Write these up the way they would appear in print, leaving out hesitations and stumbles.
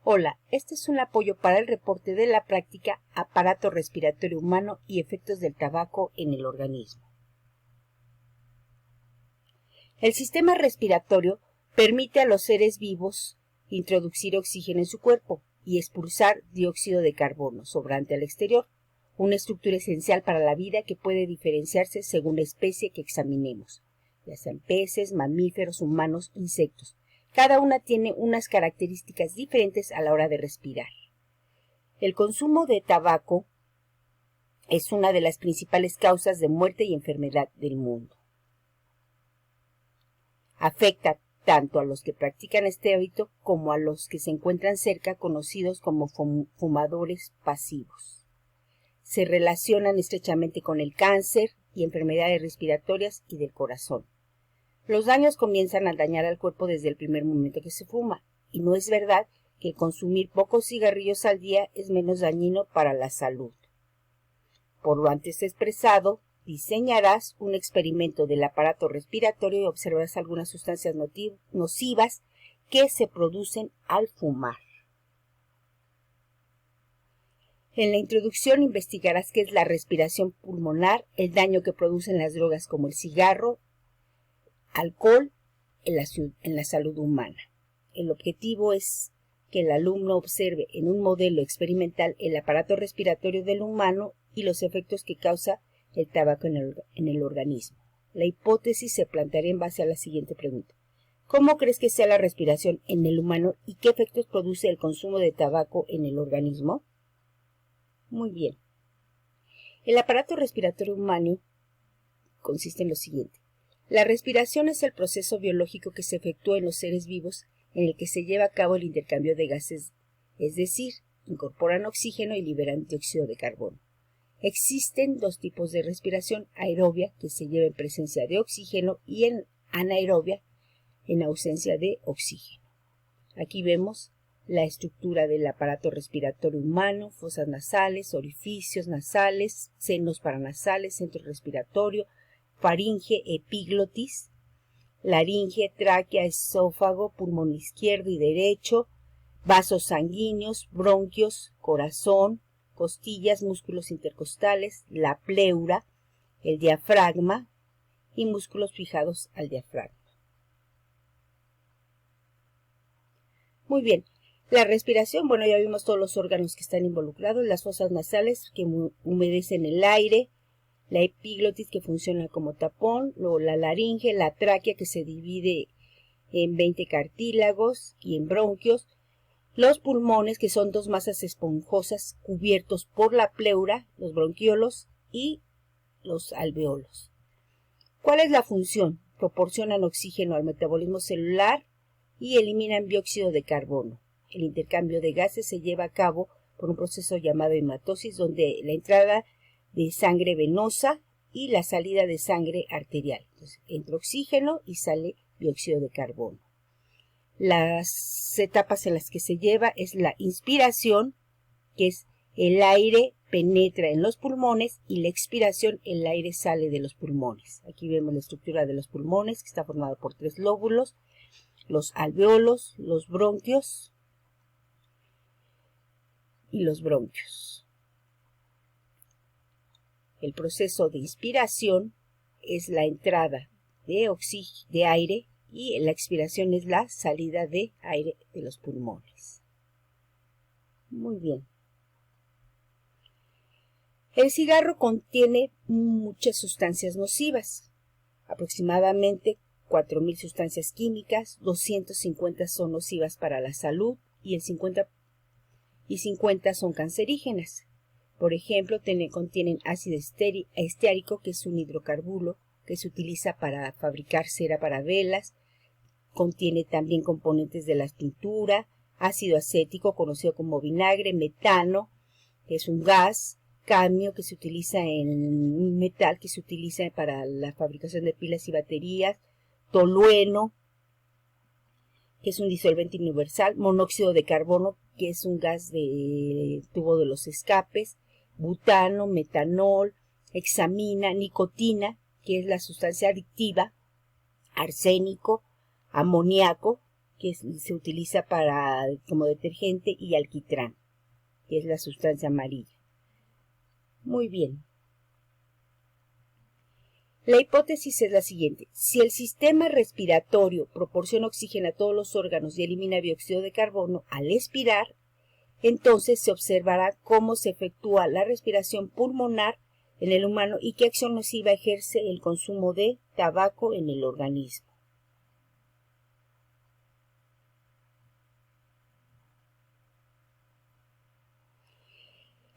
Hola, este es un apoyo para el reporte de la práctica aparato respiratorio humano y efectos del tabaco en el organismo. El sistema respiratorio permite a los seres vivos introducir oxígeno en su cuerpo y expulsar dióxido de carbono sobrante al exterior, una estructura esencial para la vida que puede diferenciarse según la especie que examinemos, ya sean peces, mamíferos, humanos, insectos. Cada una tiene unas características diferentes a la hora de respirar. El consumo de tabaco es una de las principales causas de muerte y enfermedad del mundo. Afecta tanto a los que practican este hábito como a los que se encuentran cerca, conocidos como fumadores pasivos. Se relacionan estrechamente con el cáncer y enfermedades respiratorias y del corazón. Los daños comienzan a dañar al cuerpo desde el primer momento que se fuma, y no es verdad que consumir pocos cigarrillos al día es menos dañino para la salud. Por lo antes expresado, diseñarás un experimento del aparato respiratorio y observarás algunas sustancias nocivas que se producen al fumar. En la introducción investigarás qué es la respiración pulmonar, el daño que producen las drogas como el cigarro, alcohol en la salud humana. El objetivo es que el alumno observe en un modelo experimental el aparato respiratorio del humano y los efectos que causa el tabaco en el organismo. La hipótesis se planteará en base a la siguiente pregunta. ¿Cómo crees que sea la respiración en el humano y qué efectos produce el consumo de tabaco en el organismo? Muy bien. El aparato respiratorio humano consiste en lo siguiente. La respiración es el proceso biológico que se efectúa en los seres vivos en el que se lleva a cabo el intercambio de gases, es decir, incorporan oxígeno y liberan dióxido de carbono. Existen dos tipos de respiración, aerobia, que se lleva en presencia de oxígeno, y anaerobia, en ausencia de oxígeno. Aquí vemos la estructura del aparato respiratorio humano, fosas nasales, orificios nasales, senos paranasales, centro respiratorio, faringe, epiglotis, laringe, tráquea, esófago, pulmón izquierdo y derecho, vasos sanguíneos, bronquios, corazón, costillas, músculos intercostales, la pleura, el diafragma y músculos fijados al diafragma. Muy bien, la respiración, bueno, ya vimos todos los órganos que están involucrados, las fosas nasales que humedecen el aire, la epiglotis que funciona como tapón, luego la laringe, la tráquea que se divide en 20 cartílagos y en bronquios, los pulmones que son dos masas esponjosas cubiertos por la pleura, los bronquiolos y los alveolos. ¿Cuál es la función? Proporcionan oxígeno al metabolismo celular y eliminan dióxido de carbono. El intercambio de gases se lleva a cabo por un proceso llamado hematosis, donde la entrada de sangre venosa y la salida de sangre arterial. Entonces, entra oxígeno y sale dióxido de carbono. Las etapas en las que se lleva es la inspiración, que es el aire penetra en los pulmones, y la expiración, el aire sale de los pulmones. Aquí vemos la estructura de los pulmones, que está formada por 3 lóbulos, los alveolos, los bronquios y los bronquios. El proceso de inspiración es la entrada de aire y la expiración es la salida de aire de los pulmones. Muy bien. El cigarro contiene muchas sustancias nocivas, aproximadamente 4.000 sustancias químicas, 250 son nocivas para la salud y 50 son cancerígenas. Por ejemplo, contienen ácido esteárico, que es un hidrocarburo que se utiliza para fabricar cera para velas. Contiene también componentes de la pintura, ácido acético, conocido como vinagre, metano, que es un gas, cadmio, que se utiliza en metal, que se utiliza para la fabricación de pilas y baterías, tolueno, que es un disolvente universal, monóxido de carbono, que es un gas de tubo de los escapes, butano, metanol, hexamina, nicotina, que es la sustancia adictiva, arsénico, amoníaco, que se utiliza como detergente, y alquitrán, que es la sustancia amarilla. Muy bien. La hipótesis es la siguiente: si el sistema respiratorio proporciona oxígeno a todos los órganos y elimina dióxido de carbono al expirar, entonces se observará cómo se efectúa la respiración pulmonar en el humano y qué acción nociva ejerce el consumo de tabaco en el organismo.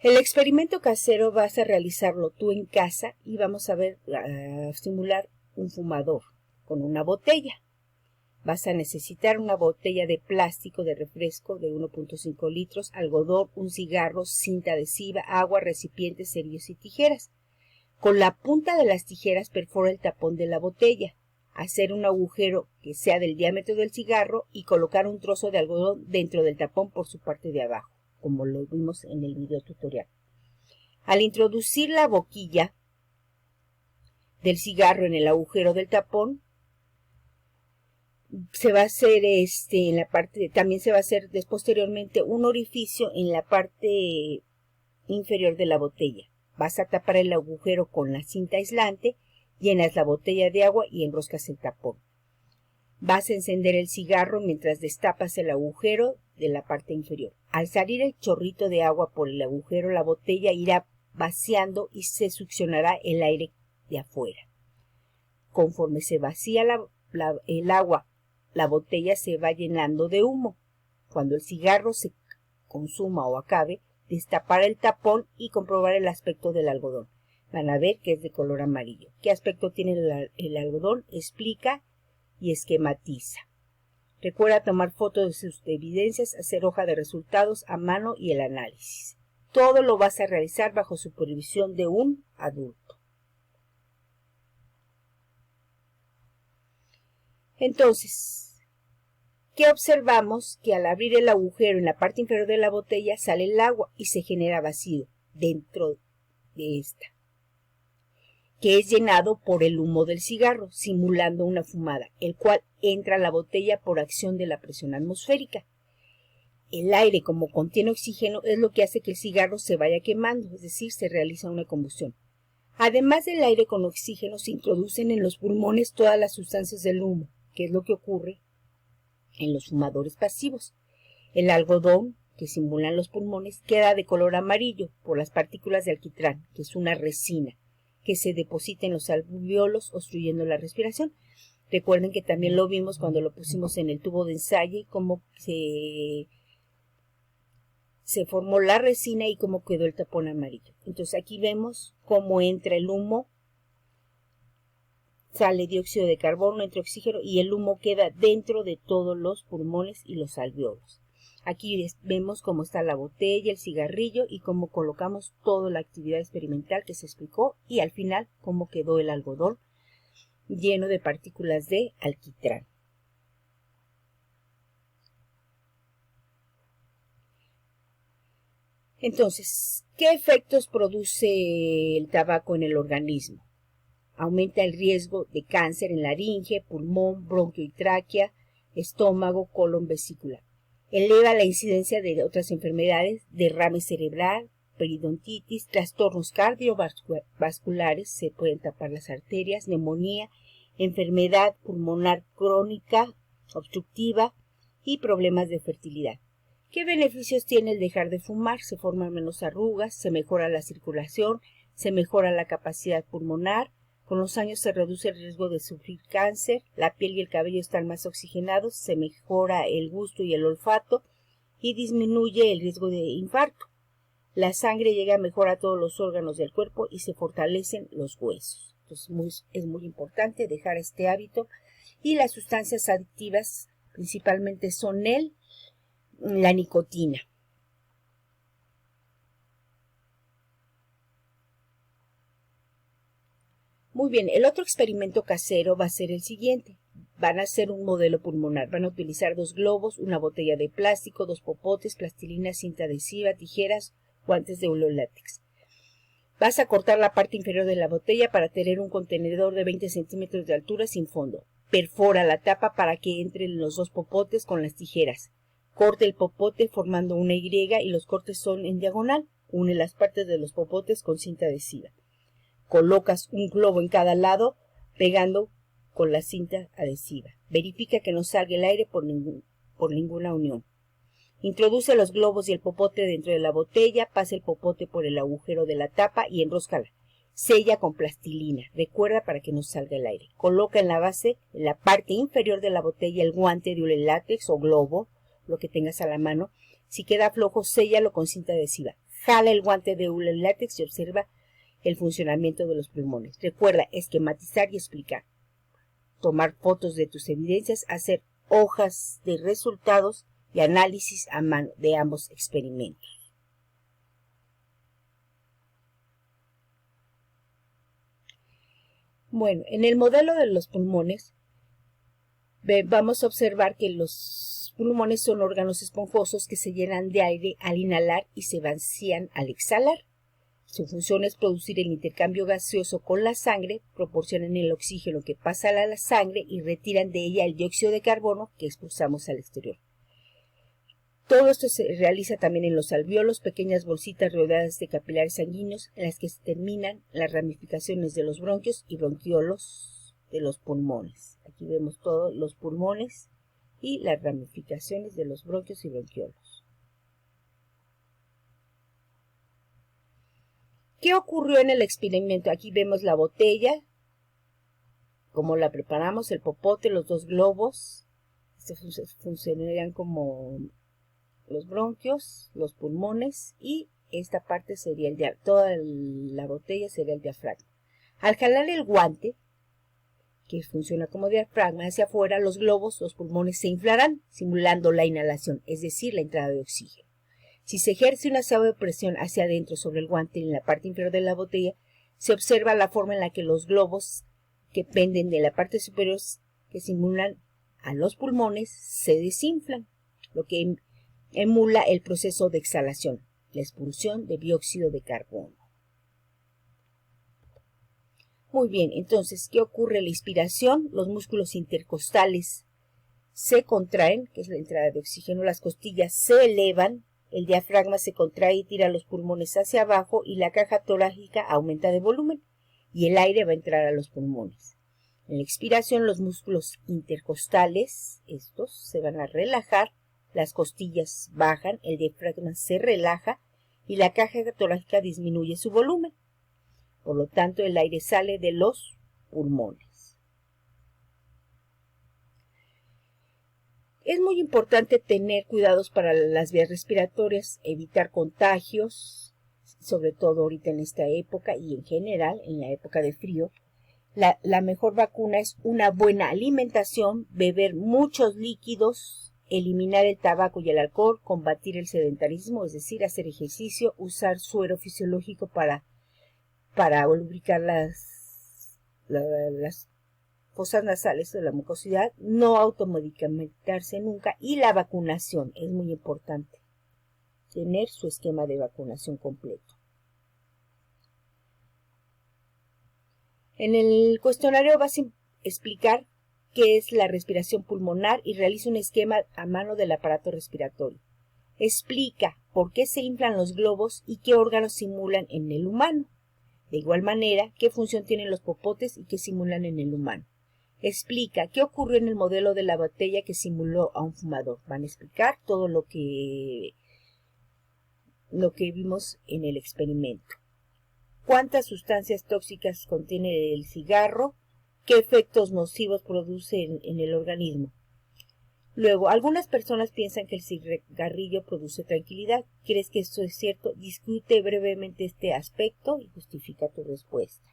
El experimento casero vas a realizarlo tú en casa y vamos a simular un fumador con una botella. Vas a necesitar una botella de plástico de refresco de 1.5 litros, algodón, un cigarro, cinta adhesiva, agua, recipientes, cerillos y tijeras. Con la punta de las tijeras perfora el tapón de la botella, hacer un agujero que sea del diámetro del cigarro y colocar un trozo de algodón dentro del tapón por su parte de abajo, como lo vimos en el video tutorial. Al introducir la boquilla del cigarro en el agujero del tapón, se va a hacer también se va a hacer posteriormente un orificio en la parte inferior de la botella. Vas a tapar el agujero con la cinta aislante, llenas la botella de agua y enroscas el tapón. Vas a encender el cigarro mientras destapas el agujero de la parte inferior. Al salir el chorrito de agua por el agujero, la botella irá vaciando y se succionará el aire de afuera. Conforme se vacía el agua, la botella se va llenando de humo. Cuando el cigarro se consuma o acabe, destapar el tapón y comprobar el aspecto del algodón. Van a ver que es de color amarillo. ¿Qué aspecto tiene el algodón? Explica y esquematiza. Recuerda tomar fotos de sus evidencias, hacer hoja de resultados a mano y el análisis. Todo lo vas a realizar bajo supervisión de un adulto. Entonces, ¿qué observamos? Que al abrir el agujero en la parte inferior de la botella sale el agua y se genera vacío dentro de esta, que es llenado por el humo del cigarro, simulando una fumada, el cual entra a la botella por acción de la presión atmosférica. El aire, como contiene oxígeno, es lo que hace que el cigarro se vaya quemando, es decir, se realiza una combustión. Además del aire con oxígeno, se introducen en los pulmones todas las sustancias del humo, que es lo que ocurre en los fumadores pasivos. El algodón, que simulan los pulmones, queda de color amarillo por las partículas de alquitrán, que es una resina, que se deposita en los alveolos obstruyendo la respiración. Recuerden que también lo vimos cuando lo pusimos en el tubo de ensayo, cómo se formó la resina y cómo quedó el tapón amarillo. Entonces aquí vemos cómo entra el humo, sale dióxido de carbono, entra oxígeno y el humo queda dentro de todos los pulmones y los alveolos. Aquí vemos cómo está la botella, el cigarrillo y cómo colocamos toda la actividad experimental que se explicó y al final cómo quedó el algodón lleno de partículas de alquitrán. Entonces, ¿qué efectos produce el tabaco en el organismo? Aumenta el riesgo de cáncer en laringe, pulmón, bronquio y tráquea, estómago, colon, vesícula. Eleva la incidencia de otras enfermedades, derrame cerebral, periodontitis, trastornos cardiovasculares, se pueden tapar las arterias, neumonía, enfermedad pulmonar crónica, obstructiva y problemas de fertilidad. ¿Qué beneficios tiene el dejar de fumar? Se forman menos arrugas, se mejora la circulación, se mejora la capacidad pulmonar, con los años se reduce el riesgo de sufrir cáncer, la piel y el cabello están más oxigenados, se mejora el gusto y el olfato y disminuye el riesgo de infarto. La sangre llega mejor a todos los órganos del cuerpo y se fortalecen los huesos. Entonces es muy importante dejar este hábito y las sustancias adictivas principalmente son la nicotina. Muy bien, el otro experimento casero va a ser el siguiente. Van a hacer un modelo pulmonar. Van a utilizar 2 globos, una botella de plástico, 2 popotes, plastilina, cinta adhesiva, tijeras, guantes de hule látex. Vas a cortar la parte inferior de la botella para tener un contenedor de 20 centímetros de altura sin fondo. Perfora la tapa para que entren los dos popotes con las tijeras. Corta el popote formando una Y y los cortes son en diagonal. Une las partes de los popotes con cinta adhesiva. Colocas un globo en cada lado pegando con la cinta adhesiva. Verifica que no salga el aire por ninguna unión. Introduce los globos y el popote dentro de la botella, pasa el popote por el agujero de la tapa y enróscala. Sella con plastilina, recuerda para que no salga el aire. Coloca en la base, en la parte inferior de la botella, el guante de hule látex o globo, lo que tengas a la mano. Si queda flojo, séllalo con cinta adhesiva. Jala el guante de hule látex y observa el funcionamiento de los pulmones. Recuerda esquematizar y explicar. Tomar fotos de tus evidencias, hacer hojas de resultados y análisis a mano de ambos experimentos. Bueno, en el modelo de los pulmones vamos a observar que los pulmones son órganos esponjosos que se llenan de aire al inhalar y se vacían al exhalar. Su función es producir el intercambio gaseoso con la sangre, proporcionan el oxígeno que pasa a la sangre y retiran de ella el dióxido de carbono que expulsamos al exterior. Todo esto se realiza también en los alvéolos, pequeñas bolsitas rodeadas de capilares sanguíneos en las que se terminan las ramificaciones de los bronquios y bronquiolos de los pulmones. Aquí vemos todos los pulmones y las ramificaciones de los bronquios y bronquiolos. ¿Qué ocurrió en el experimento? Aquí vemos la botella, cómo la preparamos, el popote, los dos globos. Funcionarían como los bronquios, los pulmones y esta parte sería toda la botella sería el diafragma. Al jalar el guante, que funciona como diafragma hacia afuera, los globos, los pulmones se inflarán, simulando la inhalación, es decir, la entrada de oxígeno. Si se ejerce una suave presión hacia adentro sobre el guante en la parte inferior de la botella, se observa la forma en la que los globos que penden de la parte superior que simulan a los pulmones se desinflan, lo que emula el proceso de exhalación, la expulsión de dióxido de carbono. Muy bien, entonces, ¿qué ocurre? La inspiración, los músculos intercostales se contraen, que es la entrada de oxígeno, las costillas se elevan, el diafragma se contrae y tira los pulmones hacia abajo y la caja torácica aumenta de volumen y el aire va a entrar a los pulmones. En la expiración, los músculos intercostales, estos, se van a relajar, las costillas bajan, el diafragma se relaja y la caja torácica disminuye su volumen. Por lo tanto, el aire sale de los pulmones. Es muy importante tener cuidados para las vías respiratorias, evitar contagios, sobre todo ahorita en esta época y en general en la época de frío. La mejor vacuna es una buena alimentación, beber muchos líquidos, eliminar el tabaco y el alcohol, combatir el sedentarismo, es decir, hacer ejercicio, usar suero fisiológico para lubricar las fosas nasales de la mucosidad, no automedicamentarse nunca y la vacunación es muy importante, tener su esquema de vacunación completo. En el cuestionario vas a explicar qué es la respiración pulmonar y realiza un esquema a mano del aparato respiratorio. Explica por qué se inflan los globos y qué órganos simulan en el humano. De igual manera, qué función tienen los popotes y qué simulan en el humano. Explica qué ocurrió en el modelo de la botella que simuló a un fumador. Van a explicar todo lo que vimos en el experimento. ¿Cuántas sustancias tóxicas contiene el cigarro? ¿Qué efectos nocivos produce en el organismo? Luego, algunas personas piensan que el cigarrillo produce tranquilidad. ¿Crees que esto es cierto? Discute brevemente este aspecto y justifica tu respuesta.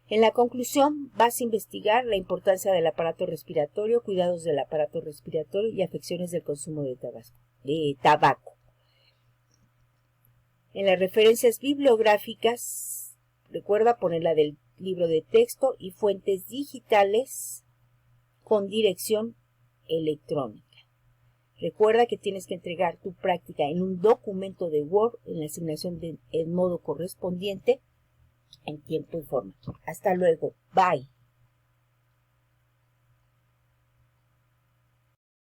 En la conclusión, vas a investigar la importancia del aparato respiratorio, cuidados del aparato respiratorio y afecciones del consumo de tabaco. En las referencias bibliográficas, recuerda ponerla del libro de texto y fuentes digitales con dirección electrónica. Recuerda que tienes que entregar tu práctica en un documento de Word en la asignación en modo correspondiente en tiempo y forma. Hasta luego. Bye.